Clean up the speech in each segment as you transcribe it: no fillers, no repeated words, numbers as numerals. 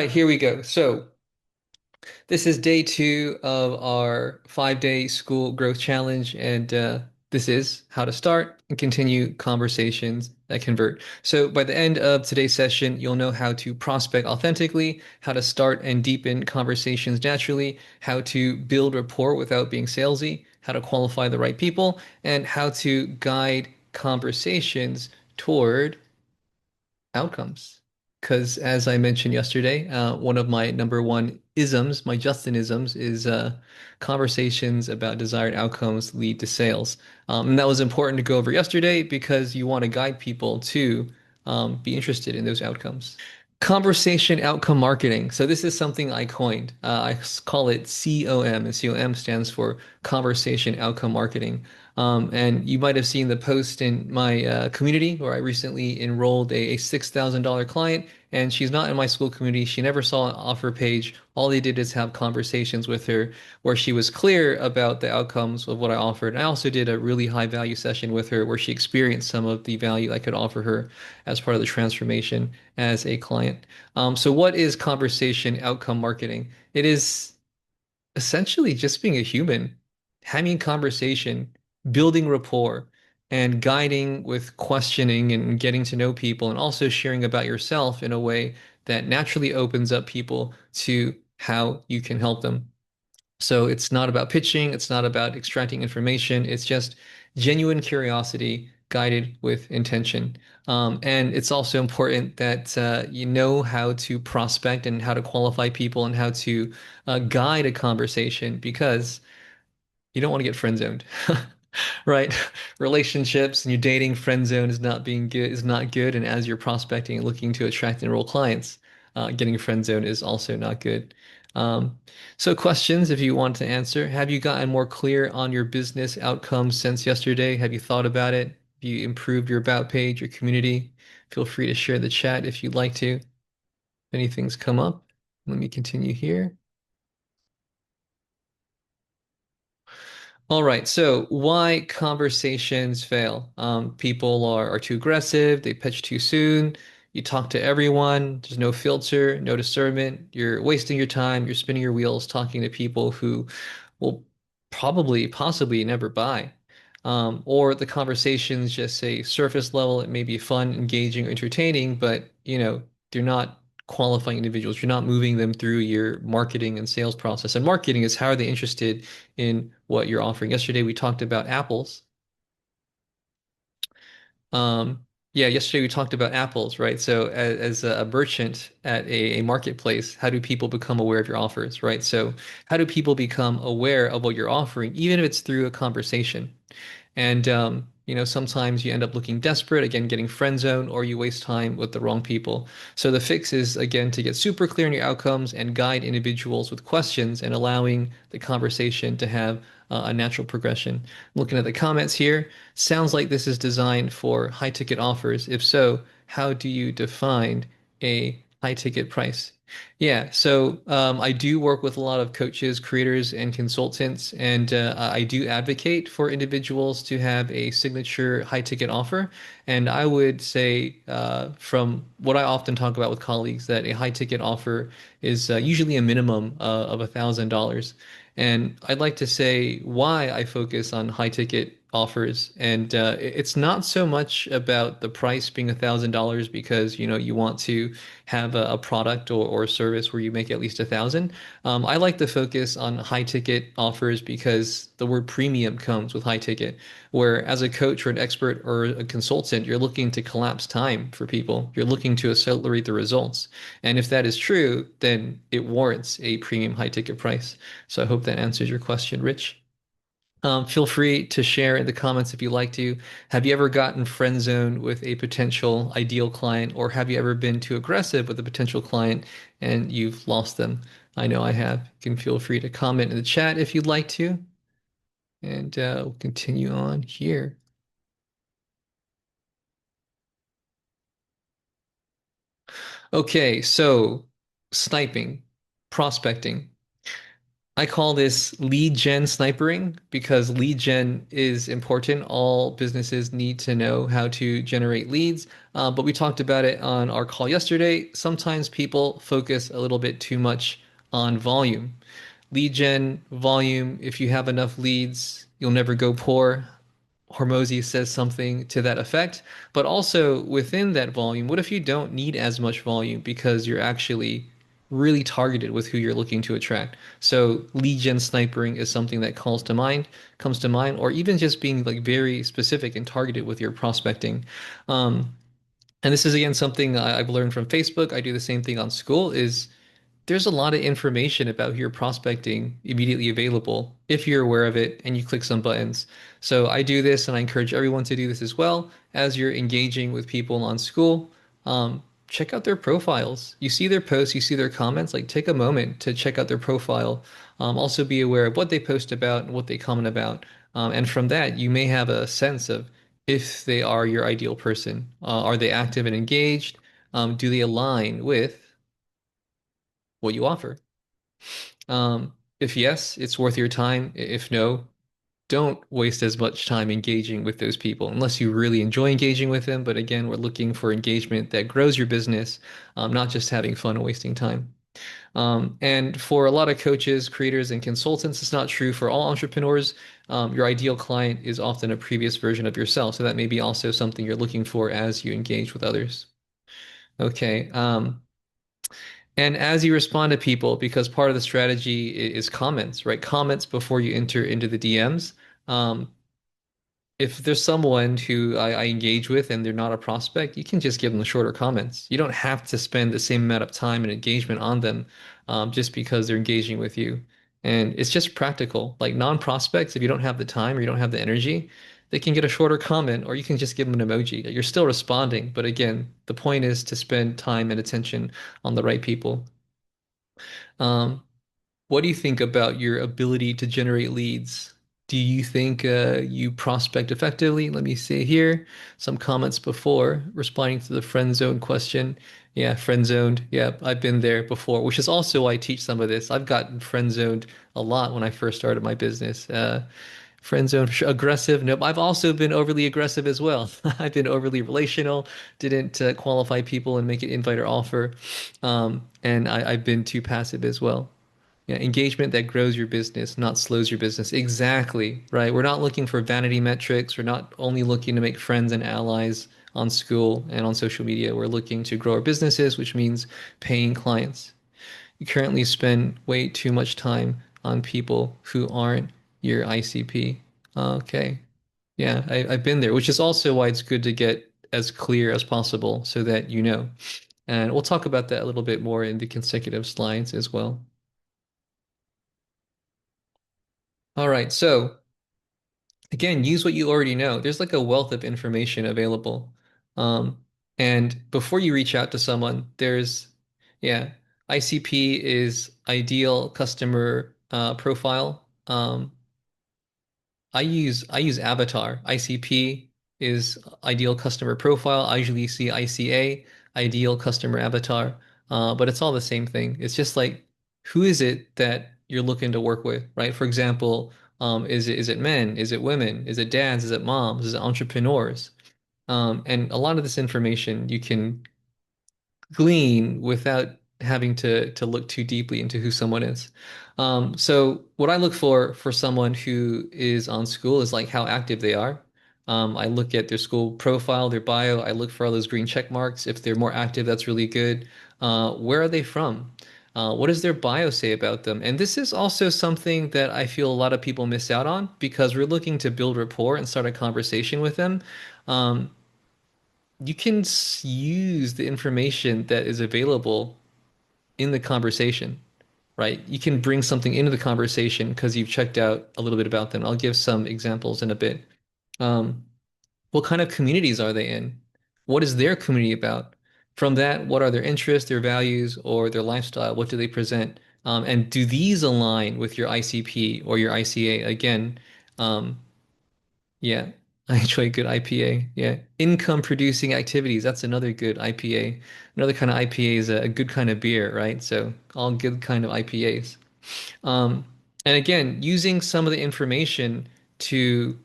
Right, here we go. So this is day two of our 5-day school growth challenge, and this is how to start and continue conversations that convert. So by the end of today's session, you'll know how to prospect authentically, how to start and deepen conversations naturally, how to build rapport without being salesy, how to qualify the right people, and how to guide conversations toward outcomes. Because as I mentioned yesterday, one of my number one isms, my Justinisms, is conversations about desired outcomes lead to sales. And that was important to go over yesterday because you want to guide people to be interested in those outcomes. Conversation outcome marketing. So this is something I coined. Call it COM, and COM stands for conversation outcome marketing. And you might have seen the post in my community where I recently enrolled a $6,000 client, and she's not in my school community. She never saw an offer page. All they did is have conversations with her where she was clear about the outcomes of what I offered. I also did a really high value session with her where she experienced some of the value I could offer her as part of the transformation as a client. So what is conversation outcome marketing? It is essentially just being a human, having conversation, building rapport, and guiding with questioning and getting to know people, and also sharing about yourself in a way that naturally opens up people to how you can help them. So it's not about pitching, it's not about extracting information, it's just genuine curiosity guided with intention. And it's also important that you know how to prospect and how to qualify people and how to guide a conversation because you don't want to get friend zoned. Right? Relationships and your dating friend zone is not being good is not good. And as you're prospecting and looking to attract and enroll clients, getting friend zone is also not good. Um, so questions, if you want to answer, have you gotten more clear on your business outcomes since yesterday? Have you thought about it? Have you improved your about page, your community? Feel free to share the chat if you'd like to. If anything's come up, let me continue here. All right, so why conversations fail? People are too aggressive, they pitch too soon, you talk to everyone, there's no filter, no discernment, you're wasting your time, you're spinning your wheels talking to people who will probably, possibly never buy. Or the conversations just say surface level, it may be fun, engaging, or entertaining, but they're not qualifying individuals. You're not moving them through your marketing and sales process. And marketing is how are they interested in what you're offering. Yesterday we talked about apples. Yeah, yesterday we talked about apples, right? So as a merchant at a marketplace, how do people become aware of your offers, right? So how do people become aware of what you're offering, even if it's through a conversation? And sometimes you end up looking desperate, again, getting friend zone, or you waste time with the wrong people. So the fix is again to get super clear on your outcomes and guide individuals with questions and allowing the conversation to have a natural progression. Looking at the comments here, sounds like this is designed for high ticket offers. If so, how do you define a high ticket price? Yeah, so I do work with a lot of coaches, creators, and consultants, and I do advocate for individuals to have a signature high ticket offer. And I would say, from what I often talk about with colleagues, that a high ticket offer is usually a minimum of $1,000. And I'd like to say why I focus on high ticket offers. And it's not so much about the price being $1,000 because you want to have a product or a service where you make at least 1,000. I like to focus on high ticket offers because the word premium comes with high ticket. Where as a coach or an expert or a consultant, you're looking to collapse time for people. You're looking to accelerate the results. And if that is true, then it warrants a premium high ticket price. So I hope that answers your question, Rich. Feel free to share in the comments if you like to. Have you ever gotten friend zoned with a potential ideal client, or have you ever been too aggressive with a potential client and you've lost them? I know I have. You can feel free to comment in the chat if you'd like to, and we'll continue on here. Okay, so sniping, prospecting. I call this lead gen snipering because lead gen is important. All businesses need to know how to generate leads. But we talked about it on our call yesterday. Sometimes people focus a little bit too much on volume. Lead gen volume, if you have enough leads, you'll never go poor. Hormozy says something to that effect. But also within that volume, what if you don't need as much volume because you're actually really targeted with who you're looking to attract? So lead gen snipering is something that comes to mind, or even just being like very specific and targeted with your prospecting. Um, and this is again something I've learned from Facebook. I do the same thing on school is there's a lot of information about who you're prospecting immediately available if you're aware of it and you click some buttons. So I do this and I encourage everyone to do this as well as you're engaging with people on school. Check out their profiles. You see their posts, you see their comments, like take a moment to check out their profile. Also be aware of what they post about and what they comment about. And from that, you may have a sense of if they are your ideal person. Are they active and engaged? Do they align with what you offer? If yes, it's worth your time. If no, don't waste as much time engaging with those people unless you really enjoy engaging with them. But again, we're looking for engagement that grows your business, not just having fun and wasting time. And for a lot of coaches, creators, and consultants, it's not true for all entrepreneurs. Your ideal client is often a previous version of yourself. So that may be also something you're looking for as you engage with others. Okay. And as you respond to people, because part of the strategy is comments, right? Comments before you enter into the DMs. Um, if there's someone who I engage with and they're not a prospect, you can just give them the shorter comments. You don't have to spend the same amount of time and engagement on them just because they're engaging with you. And it's just practical. Like non-prospects, if you don't have the time or you don't have the energy, they can get a shorter comment or you can just give them an emoji. You're still responding, but again, the point is to spend time and attention on the right people. Um, what do you think about your ability to generate leads? Do you think you prospect effectively? Let me see here. Some comments before responding to the friend zone question. Yeah, friend zoned. Yeah, I've been there before, which is also why I teach some of this. I've gotten friend zoned a lot when I first started my business. Friend zone, aggressive. Nope. I've also been overly aggressive as well. I've been overly relational, didn't qualify people and make an invite or offer. And I've been too passive as well. Yeah, engagement that grows your business, not slows your business. Exactly, right? We're not looking for vanity metrics. We're not only looking to make friends and allies on school and on social media. We're looking to grow our businesses, which means paying clients. You currently spend way too much time on people who aren't your ICP. Okay. Yeah, I've been there, which is also why it's good to get as clear as possible so that you know. And we'll talk about that a little bit more in the consecutive slides as well. All right, so again, use what you already know. There's like a wealth of information available. Um, and before you reach out to someone, yeah, ICP is ideal customer profile. I use Avatar. ICP is ideal customer profile. I usually see ICA, ideal customer avatar, but it's all the same thing. It's just like who is it that you're looking to work with, right? For example, is it men? Is it women? Is it dads? Is it moms? Is it entrepreneurs? And a lot of this information you can glean without having to look too deeply into who someone is. So what I look for someone who is on school is like how active they are. I look at their school profile, their bio. I look for all those green check marks. If they're more active, that's really good. Where are they from? What does their bio say about them? And this is also something that I feel a lot of people miss out on because we're looking to build rapport and start a conversation with them. Um, you can use the information that is available in the conversation, right? You can bring something into the conversation because you've checked out a little bit about them. I'll give some examples in a bit. Um, what kind of communities are they in? What is their community about? From that, what are their interests, their values, or their lifestyle? What do they present? And do these align with your ICP or your ICA? Again, um, yeah, I enjoy a good IPA. Yeah. Income producing activities. That's another good IPA. Another kind of IPA is a good kind of beer, right? So all good kind of IPAs. And again, using some of the information to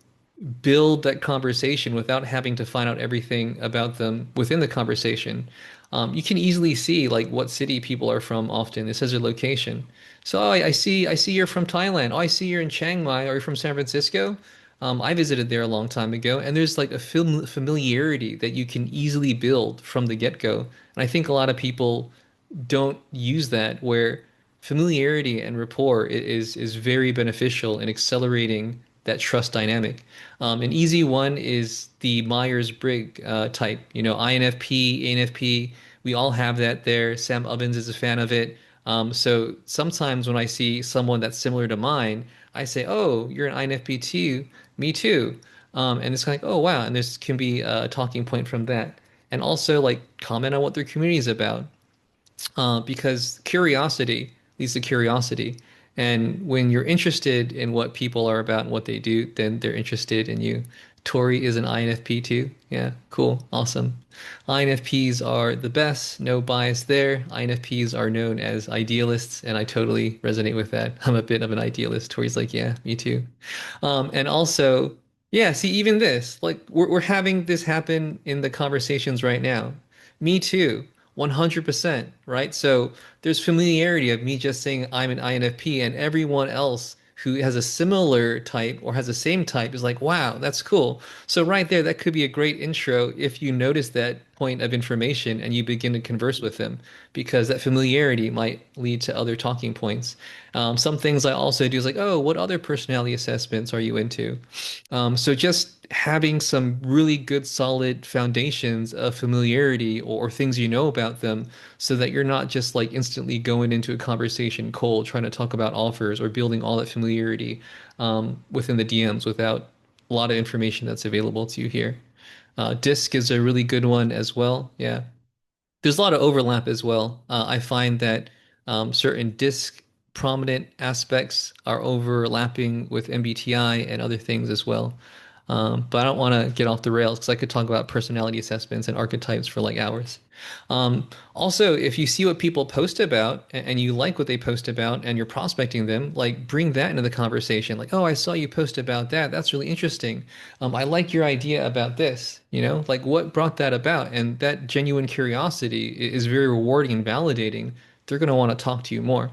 build that conversation without having to find out everything about them within the conversation. You can easily see like what city people are from often. It says their location. So oh, I see you're from Thailand. Oh, I see you're in Chiang Mai. Are you from San Francisco? I visited there a long time ago, and there's like a familiarity that you can easily build from the get-go. And I think a lot of people don't use that where familiarity and rapport is very beneficial in accelerating that trust dynamic. An easy one is the Myers-Briggs type, INFP, ANFP. We all have that there. Sam Ovens is a fan of it. So sometimes when I see someone that's similar to mine, I say, "Oh, you're an INFP too. Me too." And it's kind of like, "Oh, wow." And this can be a talking point from that. And also like comment on what their community is about because curiosity leads to curiosity. And when you're interested in what people are about and what they do, then they're interested in you. Tori is an INFP too. Yeah, cool, awesome. INFPs are the best, no bias there. INFPs are known as idealists, and I totally resonate with that. I'm a bit of an idealist. Tori's like, yeah, me too. And also, yeah, see, even this, like, we're having this happen in the conversations right now. Me too. 100%, right? So there's familiarity of me just saying I'm an INFP and everyone else who has a similar type or has the same type is like, wow, that's cool. So right there, that could be a great intro if you notice that point of information and you begin to converse with them because that familiarity might lead to other talking points. Some things I also do is like, oh, what other personality assessments are you into? So just having some really good solid foundations of familiarity or things you know about them so that you're not just like instantly going into a conversation cold trying to talk about offers or building all that familiarity within the DMs without a lot of information that's available to you here. Disc is a really good one as well. Yeah. There's a lot of overlap as well. I find that certain disk prominent aspects are overlapping with MBTI and other things as well. But I don't want to get off the rails because I could talk about personality assessments and archetypes for like hours. Also, if you see what people post about and you like what they post about and you're prospecting them, like bring that into the conversation. Like, oh, I saw you post about that. That's really interesting. I like your idea about this, like what brought that about? And that genuine curiosity is very rewarding and validating. They're going to want to talk to you more.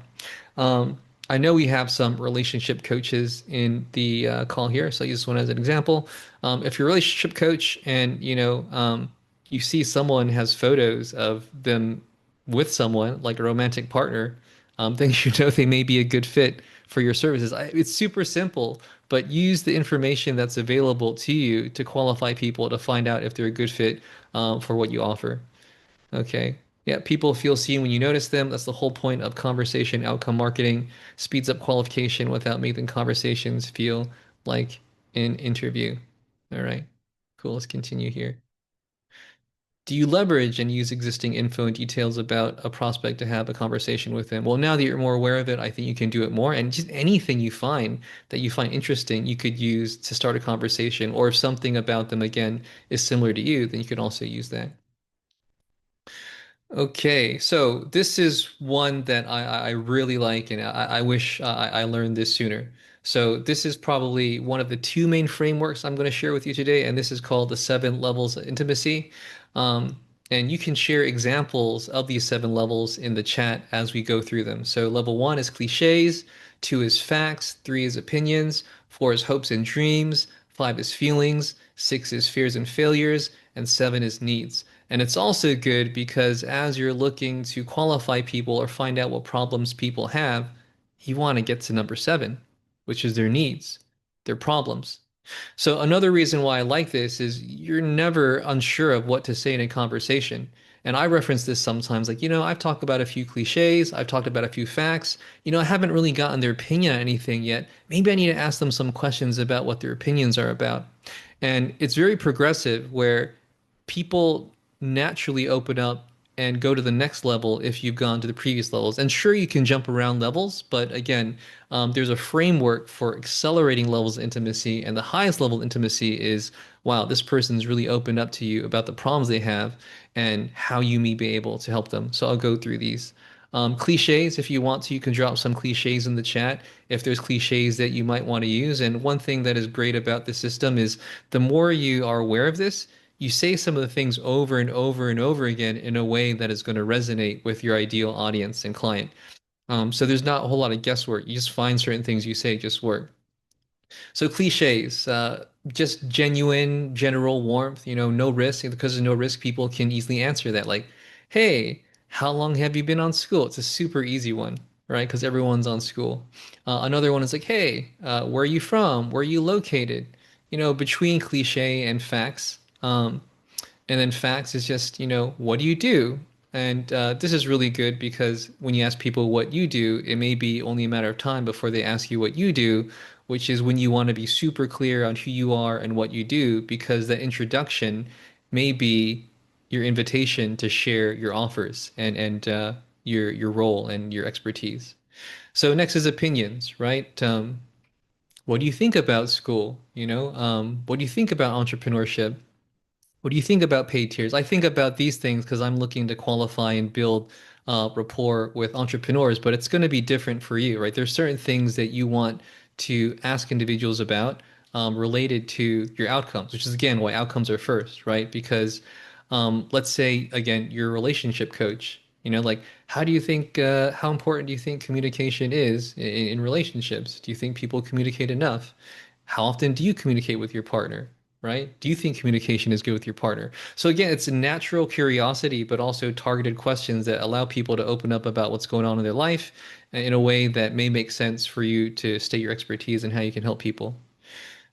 Um, I know we have some relationship coaches in the call here, so I use this one as an example. If you're a relationship coach and you see someone has photos of them with someone like a romantic partner, then you know they may be a good fit for your services. It's super simple, but use the information that's available to you to qualify people to find out if they're a good fit for what you offer. Okay. Yeah, people feel seen when you notice them. That's the whole point of conversation outcome marketing. Speeds up qualification without making conversations feel like an interview. All right. Cool. Let's continue here. Do you leverage and use existing info and details about a prospect to have a conversation with them? Well, now that you're more aware of it, I think you can do it more. And just anything you find that you find interesting, you could use to start a conversation. Or if something about them, again, is similar to you, then you could also use that. Okay, so this is one that I really like, and I wish I learned this sooner. So this is probably one of the two main frameworks I'm going to share with you today, and this is called the seven levels of intimacy. Um, and you can share examples of these seven levels in the chat as we go through them. So level one is cliches, two is facts, three is opinions, four is hopes and dreams, five is feelings, six is fears and failures, and seven is needs. And it's also good because as you're looking to qualify people or find out what problems people have, you want to get to number seven, which is their needs, their problems. So another reason why I like this is you're never unsure of what to say in a conversation. And I reference this sometimes, like, I've talked about a few cliches, I've talked about a few facts. I haven't really gotten their opinion on anything yet. Maybe I need to ask them some questions about what their opinions are about. And it's very progressive where people naturally open up and go to the next level if you've gone to the previous levels. And sure, you can jump around levels, but again, there's a framework for accelerating levels of intimacy. And the highest level of intimacy is, wow, this person's really opened up to you about the problems they have and how you may be able to help them. So I'll go through these. Cliches, if you want to, you can drop some cliches in the chat if there's cliches that you might want to use. And one thing that is great about the system is the more you are aware of this, you say some of the things over and over and over again in a way that is going to resonate with your ideal audience and client. So there's not a whole lot of guesswork. You just find certain things you say just work. So cliches, just genuine, general warmth, no risk. And because there's no risk, people can easily answer that. Like, hey, how long have you been on school? It's a super easy one, right? Because everyone's on school. Another one is like, hey, where are you from? Where are you located? Between cliche and facts. And then facts is just, what do you do? And this is really good because when you ask people what you do, it may be only a matter of time before they ask you what you do, which is when you want to be super clear on who you are and what you do, because the introduction may be your invitation to share your offers and your role and your expertise. So next is opinions, right? What do you think about school? What do you think about entrepreneurship? What do you think about paid tiers? I think about these things because I'm looking to qualify and build rapport with entrepreneurs, but it's going to be different for you, right? There's certain things that you want to ask individuals about related to your outcomes, which is again why outcomes are first, right? Because let's say again, you're a relationship coach. Like how important do you think communication is in relationships? Do you think people communicate enough? How often do you communicate with your partner? Right? Do you think communication is good with your partner? So again, it's a natural curiosity, but also targeted questions that allow people to open up about what's going on in their life in a way that may make sense for you to state your expertise and how you can help people.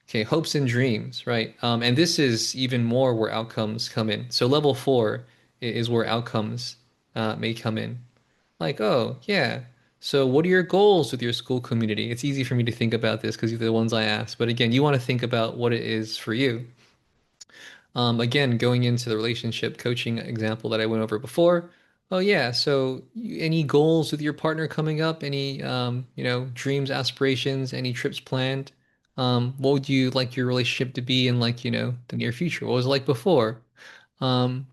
Okay, hopes and dreams, right? And this is even more where outcomes come in. So level four is where outcomes may come in. Like, oh, yeah. So what are your goals with your school community? It's easy for me to think about this because these are the ones I asked. But again, you want to think about what it is for you. Again, going into the relationship coaching example that I went over before. Oh yeah, so any goals with your partner coming up? Any dreams, aspirations, any trips planned? What would you like your relationship to be in like, the near future? What was it like before? Um,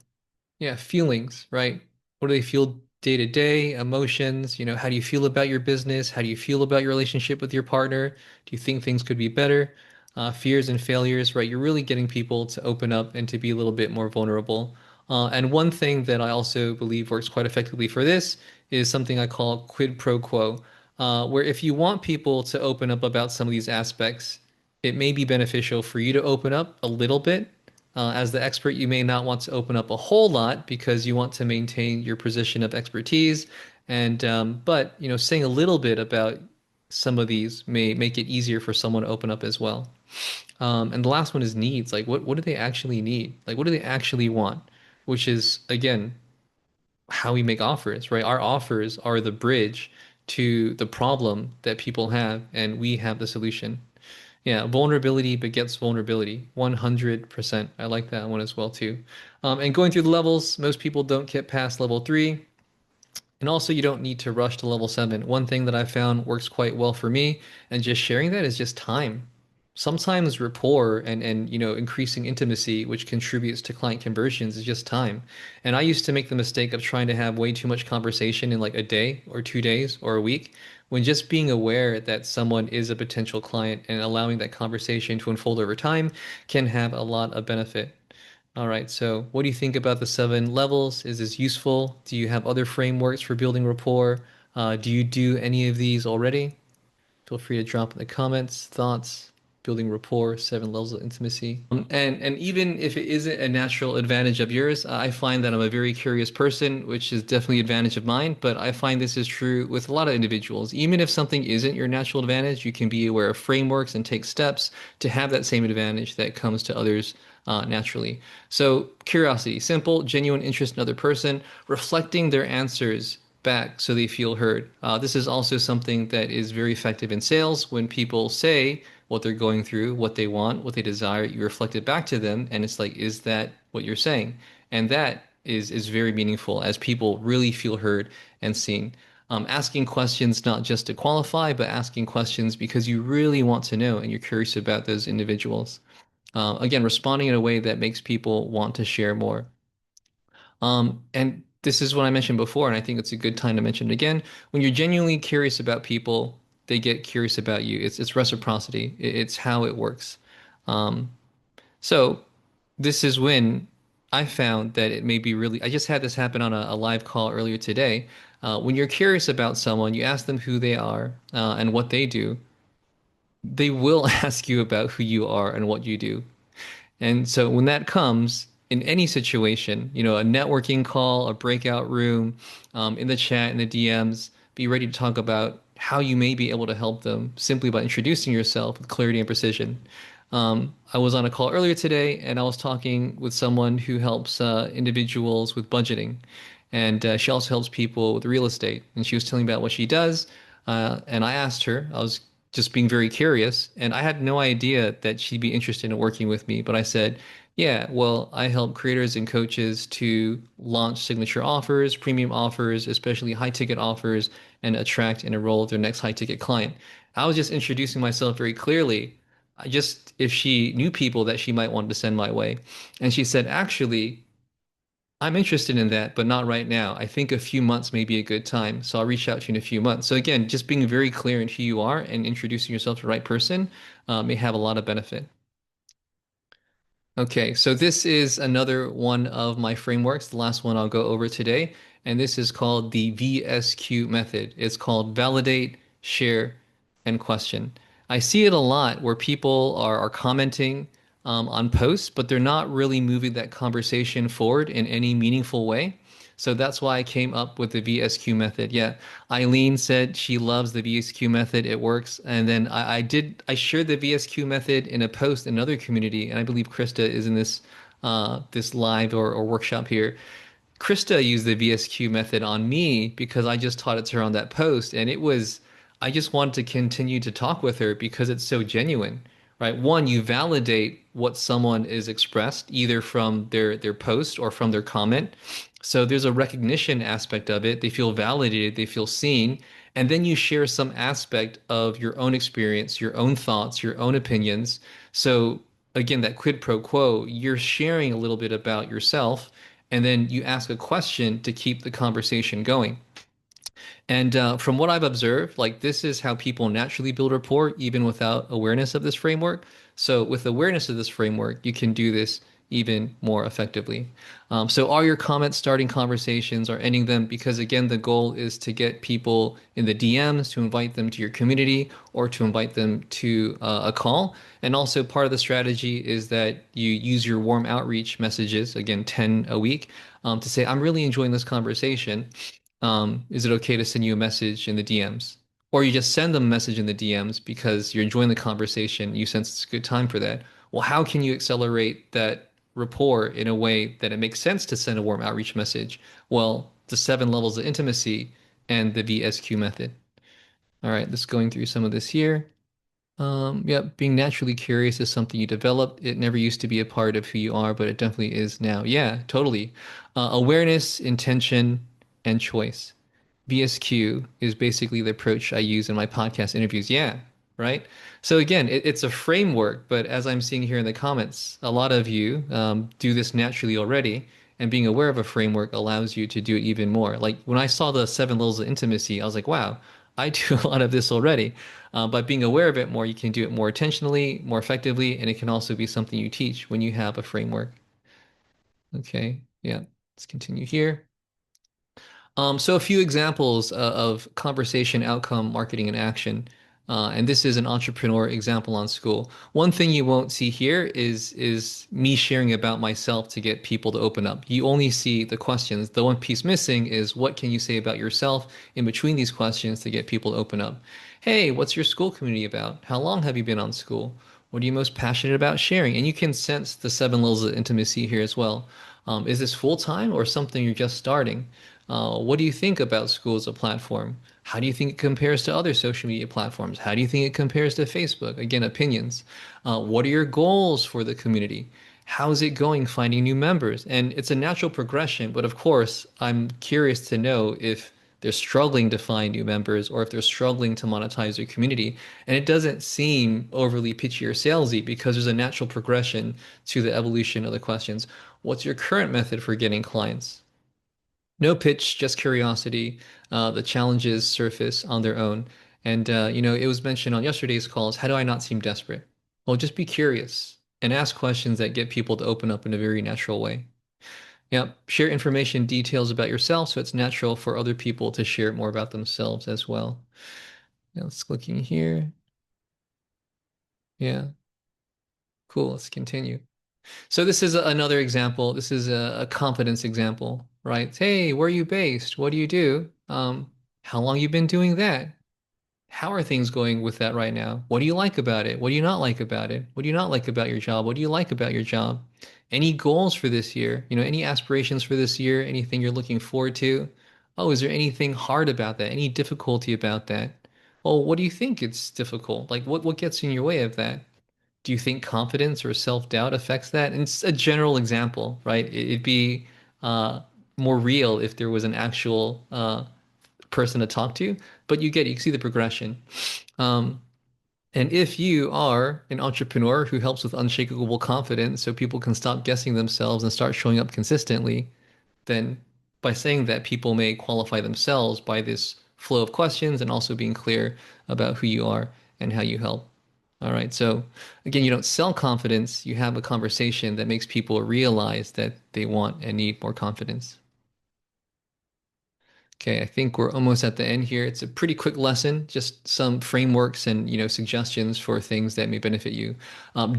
yeah, feelings, right? What do they feel day to day? Emotions, how do you feel about your business? How do you feel about your relationship with your partner? Do you think things could be better? Fears and failures, right? You're really getting people to open up and to be a little bit more vulnerable. And one thing that I also believe works quite effectively for this is something I call quid pro quo, where if you want people to open up about some of these aspects, it may be beneficial for you to open up a little bit as the expert, you may not want to open up a whole lot because you want to maintain your position of expertise. And but saying a little bit about some of these may make it easier for someone to open up as well. And the last one is needs. Like what do they actually need? Like what do they actually want? Which is again how we make offers, right? Our offers are the bridge to the problem that people have, and we have the solution. Yeah, vulnerability begets vulnerability. 100%. I like that one as well too. And going through the levels, most people don't get past level three. And also, you don't need to rush to level seven. One thing that I found works quite well for me, and just sharing that is just time. Sometimes rapport and increasing intimacy, which contributes to client conversions, is just time. And I used to make the mistake of trying to have way too much conversation in like a day or 2 days or a week, when just being aware that someone is a potential client and allowing that conversation to unfold over time can have a lot of benefit. All right, so what do you think about the seven levels? Is this useful? Do you have other frameworks for building rapport? Do you do any of these already? Feel free to drop in the comments, thoughts, building rapport, seven levels of intimacy. And even if it isn't a natural advantage of yours, I find that I'm a very curious person, which is definitely an advantage of mine, but I find this is true with a lot of individuals. Even if something isn't your natural advantage, you can be aware of frameworks and take steps to have that same advantage that comes to others naturally. So curiosity, simple, genuine interest in another person, reflecting their answers back so they feel heard. This is also something that is very effective in sales. When people say what they're going through, what they want, what they desire, you reflect it back to them, and it's like, is that what you're saying? And that is very meaningful as people really feel heard and seen. Asking questions not just to qualify, but asking questions because you really want to know and you're curious about those individuals. Again, responding in a way that makes people want to share more. And this is what I mentioned before, and I think it's a good time to mention it again. When you're genuinely curious about people, they get curious about you. It's reciprocity. It's how it works. Um, so this is when I found that it may be really. I just had this happen on a live call earlier today. When you're curious about someone, you ask them who they are and what they do. They will ask you about who you are and what you do. And so when that comes in any situation, a networking call, a breakout room, in the chat, in the DMs, be ready to talk about how you may be able to help them simply by introducing yourself with clarity and precision. I was on a call earlier today and I was talking with someone who helps individuals with budgeting. And she also helps people with real estate. And she was telling me about what she does. And I asked her, I was just being very curious. And I had no idea that she'd be interested in working with me. But I said, yeah, well, I help creators and coaches to launch signature offers, premium offers, especially high ticket offers, and attract and enroll their next high ticket client. I was just introducing myself very clearly. I just, if she knew people that she might want to send my way. And she said, actually, I'm interested in that, but not right now. I think a few months may be a good time. So I'll reach out to you in a few months. So again, just being very clear in who you are and introducing yourself to the right person may have a lot of benefit. Okay, so this is another one of my frameworks, the last one I'll go over today, and this is called the VSQ method. It's called validate, share, and question. I see it a lot where people are commenting on posts, but they're not really moving that conversation forward in any meaningful way. So that's why I came up with the VSQ method. Yeah, Eileen said she loves the VSQ method. It works. And then I shared the VSQ method in a post in another community, and I believe Krista is in this live or workshop here. Krista used the VSQ method on me because I just taught it to her on that post. And I just wanted to continue to talk with her because it's so genuine, right? One, you validate what someone is expressed either from their post or from their comment. So there's a recognition aspect of it. They feel validated, they feel seen. And then you share some aspect of your own experience, your own thoughts, your own opinions. So again, that quid pro quo, you're sharing a little bit about yourself and then you ask a question to keep the conversation going. And from what I've observed, like this is how people naturally build rapport, even without awareness of this framework. So with awareness of this framework, you can do this even more effectively. So are your comments starting conversations or ending them? Because again, the goal is to get people in the DMs, to invite them to your community or to invite them to a call. And also part of the strategy is that you use your warm outreach messages, again, 10 a week, to say, I'm really enjoying this conversation. Is it okay to send you a message in the DMs? Or you just send them a message in the DMs because you're enjoying the conversation, you sense it's a good time for that. Well, how can you accelerate that rapport in a way that it makes sense to send a warm outreach message? Well, the 7 levels of intimacy and the VSQ method. All right, let's going through some of this here. Yep, being naturally curious is something you develop. It never used to be a part of who you are, but it definitely is now. Yeah, totally. Awareness, intention, and choice. VSQ is basically the approach I use in my podcast interviews. Yeah, right. So again, it's a framework, but as I'm seeing here in the comments, a lot of you do this naturally already, and being aware of a framework allows you to do it even more. Like when I saw the 7 levels of intimacy, I was like, wow, I do a lot of this already. By being aware of it more, you can do it more intentionally, more effectively, and it can also be something you teach when you have a framework. Okay, yeah, let's continue here. So a few examples of conversation outcome marketing in action. And this is an entrepreneur example on school. One thing you won't see here is me sharing about myself to get people to open up. You only see the questions. The one piece missing is what can you say about yourself in between these questions to get people to open up. Hey, what's your school community about? How long have you been on school? What are you most passionate about sharing? And you can sense the 7 levels of intimacy here as well. Is this full time or something you're just starting? What do you think about school as a platform? How do you think it compares to other social media platforms? How do you think it compares to Facebook? Again, opinions. What are your goals for the community? How's it going finding new members? And it's a natural progression, but of course, I'm curious to know if they're struggling to find new members or if they're struggling to monetize their community. And it doesn't seem overly pitchy or salesy because there's a natural progression to the evolution of the questions. What's your current method for getting clients? No pitch, just curiosity. The challenges surface on their own. And, it was mentioned on yesterday's calls, how do I not seem desperate? Well, just be curious and ask questions that get people to open up in a very natural way. Yeah, share information, details about yourself, so it's natural for other people to share more about themselves as well. Now, let's looking here. Yeah, cool. Let's continue. So this is another example. This is a competence example, right? Hey, where are you based? What do you do? How long you been doing that? How are things going with that right now? What do you like about it? What do you not like about it? What do you not like about your job? What do you like about your job? Any goals for this year? Any aspirations for this year? Anything you're looking forward to? Oh, is there anything hard about that? Any difficulty about that? Well, what do you think it's difficult? Like what gets in your way of that? Do you think confidence or self-doubt affects that? And it's a general example, right? It'd be uh, more real if there was an actual person to talk to, but you see the progression. Um, and if you are an entrepreneur who helps with unshakable confidence so people can stop guessing themselves and start showing up consistently, then by saying that, people may qualify themselves by this flow of questions and also being clear about who you are and how you help. All right. So again, you don't sell confidence, you have a conversation that makes people realize that they want and need more confidence. Okay, I think we're almost at the end here. It's a pretty quick lesson, just some frameworks and suggestions for things that may benefit you.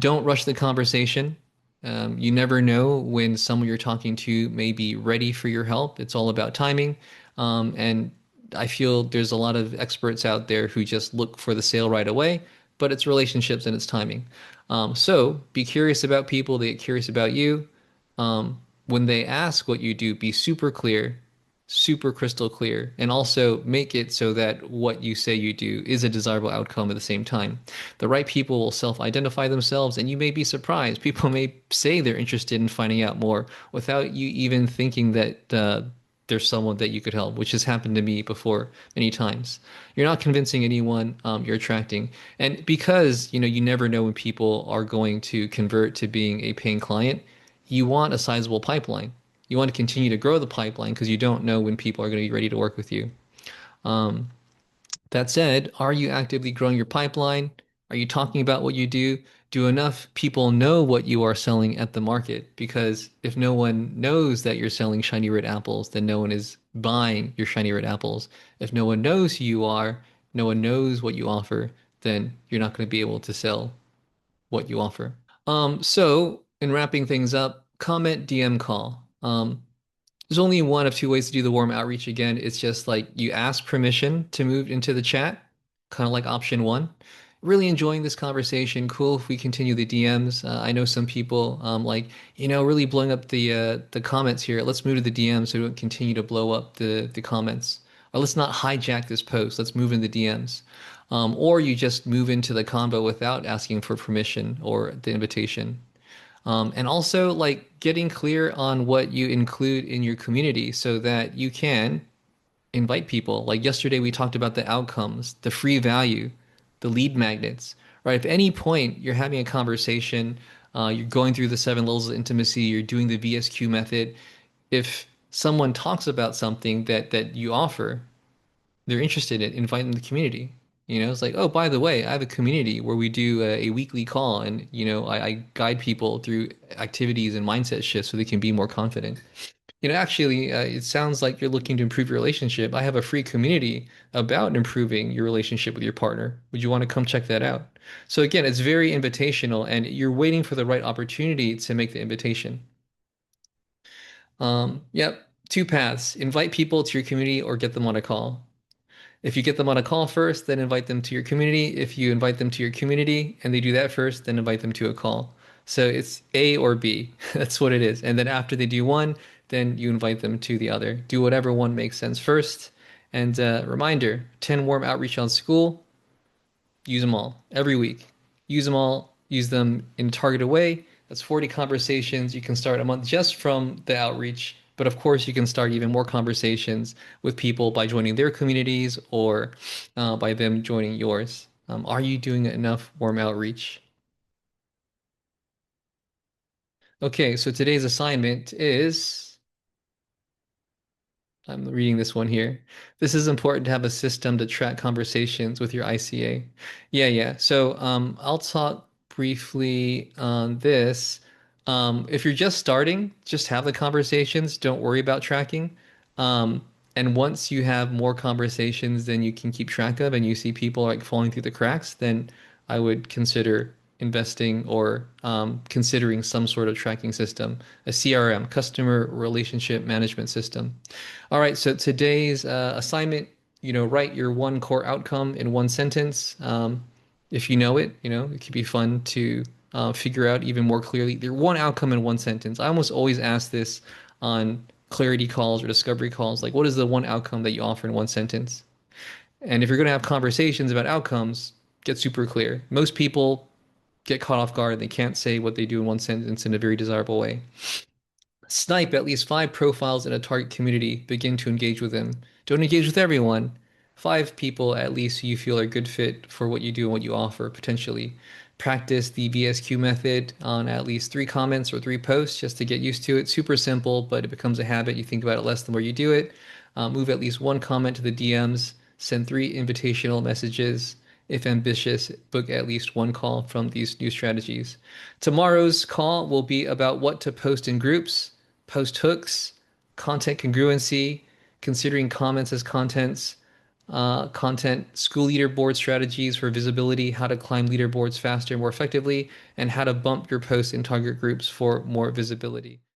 Don't rush the conversation. You never know when someone you're talking to may be ready for your help. It's all about timing. And I feel there's a lot of experts out there who just look for the sale right away, but it's relationships and it's timing. So be curious about people, they get curious about you. When they ask what you do, be super clear, super crystal clear, and also make it so that what you say you do is a desirable outcome at the same time. The right people will self-identify themselves, and you may be surprised. People may say they're interested in finding out more without you even thinking that there's someone that you could help, which has happened to me before many times. You're not convincing anyone, you're attracting. And because, you never know when people are going to convert to being a paying client, you want a sizable pipeline. You want to continue to grow the pipeline because you don't know when people are going to be ready to work with you. Um, that said, are you actively growing your pipeline? Are you talking about what you do? Do enough people know what you are selling at the market? Because if no one knows that you're selling shiny red apples, then no one is buying your shiny red apples. If no one knows who you are, no one knows what you offer, then you're not going to be able to sell what you offer. So in wrapping things up, comment, DM, call. There's only one of two ways to do the warm outreach again. It's just like you ask permission to move into the chat, kind of like option one. Really enjoying this conversation. Cool if we continue the DMs. I know some people really blowing up the comments here. Let's move to the DMs so we don't continue to blow up the comments. Or let's not hijack this post. Let's move in the DMs. Or you just move into the combo without asking for permission or the invitation. And also like getting clear on what you include in your community so that you can invite people. Like yesterday, we talked about the outcomes, the free value, the lead magnets, right? If at any point you're having a conversation, you're going through the 7 levels of intimacy, you're doing the VSQ method. If someone talks about something that you offer, they're interested in inviting the community. It's like, oh, by the way, I have a community where we do a weekly call, and I guide people through activities and mindset shifts so they can be more confident. Actually, it sounds like you're looking to improve your relationship. I have a free community about improving your relationship with your partner. Would you want to come check that out? So again, it's very invitational, and you're waiting for the right opportunity to make the invitation. Yep, two paths: invite people to your community or get them on a call. If you get them on a call first, then invite them to your community. If you invite them to your community and they do that first, then invite them to a call. So it's A or B. That's what it is. And then after they do one, then you invite them to the other. Do whatever one makes sense first. And reminder, 10 warm outreach on school. Use them all every week. Use them all. Use them in a targeted way. That's 40 conversations. You can start a month just from the outreach. But of course, you can start even more conversations with people by joining their communities or by them joining yours. Are you doing enough warm outreach? Okay, so today's assignment is I'm reading this one here. This is important to have a system to track conversations with your ICA. Yeah. So I'll talk briefly on this. If you're just starting, just have the conversations. Don't worry about tracking. Um, and once you have more conversations than you can keep track of, and you see people like falling through the cracks, then I would consider investing or considering some sort of tracking system, a CRM, customer relationship management system. All right, so today's assignment, write your one core outcome in one sentence. If you know it, it could be fun to figure out even more clearly. Your one outcome in one sentence. I almost always ask this on clarity calls or discovery calls, like what is the one outcome that you offer in one sentence? And if you're going to have conversations about outcomes, get super clear. Most people get caught off guard. They can't say what they do in one sentence in a very desirable way. Snipe at least 5 profiles in a target community. Begin to engage with them. Don't engage with everyone. 5 people at least who you feel are good fit for what you do and what you offer potentially. Practice the VSQ method on at least 3 comments or 3 posts just to get used to it. Super simple, but it becomes a habit. You think about it less the more you do it. Move at least 1 comment to the DMs. Send 3 invitational messages. If ambitious, book at least 1 call from these new strategies. Tomorrow's call will be about what to post in groups, post hooks, content congruency, considering comments as contents, content, school leaderboard strategies for visibility, how to climb leaderboards faster and more effectively, and how to bump your posts in target groups for more visibility.